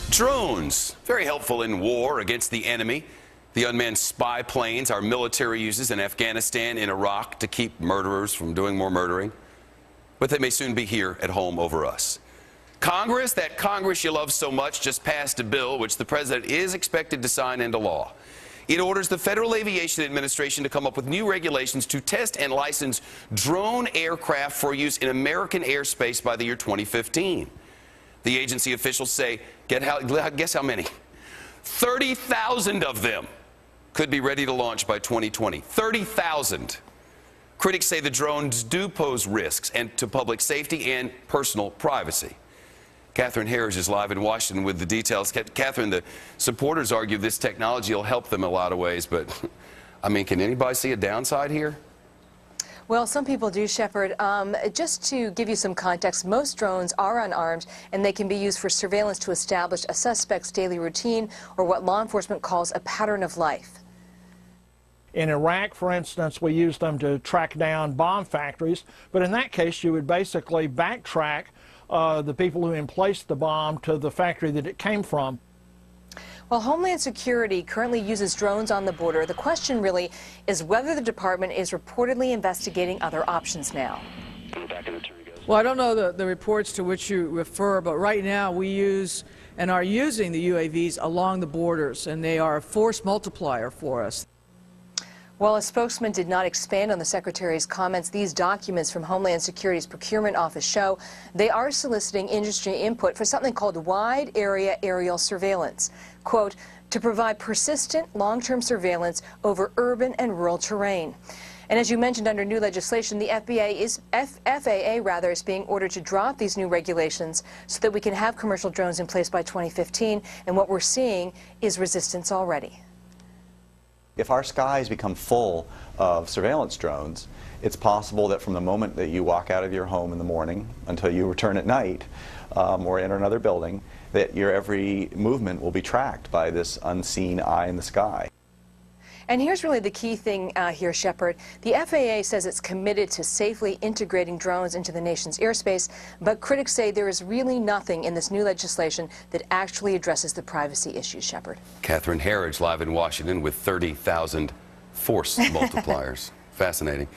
Drones, very helpful in war against the enemy. The unmanned spy planes our military uses in Afghanistan and Iraq to keep murderers from doing more murdering. But they may soon be here at home over us. Congress, that Congress you love so much, just passed a bill which the president is expected to sign into law. It orders the Federal Aviation Administration to come up with new regulations to test and license drone aircraft for use in American airspace by the year 2015. The agency officials say, guess how many? 30,000 of them could be ready to launch by 2020. 30,000. Critics say the drones do pose risks to public safety and personal privacy. Catherine Harris is live in Washington with the details. Catherine, the supporters argue this technology will help them in a lot of ways, but, I mean, can anybody see a downside here? Well, some people do, Shepard. Just to give you some context, most drones are unarmed, and they can be used for surveillance to establish a suspect's daily routine, or what law enforcement calls a pattern of life. In Iraq, for instance, we used them to track down bomb factories, but in that case, you would basically backtrack the people who emplaced the bomb to the factory that it came from. While Homeland Security currently uses drones on the border, the question really is whether the department is reportedly investigating other options now. Well, I don't know the reports to which you refer, but right now we use and are using the UAVs along the borders, and they are a force multiplier for us. While a spokesman did not expand on the Secretary's comments, these documents from Homeland Security's procurement office show they are soliciting industry input for something called wide area aerial surveillance, quote, to provide persistent long-term surveillance over urban and rural terrain. And as you mentioned, under new legislation, the FAA is being ordered to drop these new regulations so that we can have commercial drones in place by 2015, and what we're seeing is resistance already. If our skies become full of surveillance drones, it's possible that from the moment that you walk out of your home in the morning until you return at night or enter another building, that your every movement will be tracked by this unseen eye in the sky. And here's really the key thing here, Shepard. The FAA says it's committed to safely integrating drones into the nation's airspace, but critics say there is really nothing in this new legislation that actually addresses the privacy issues, Shepard. Catherine Harris live in Washington with 30,000 force multipliers. Fascinating.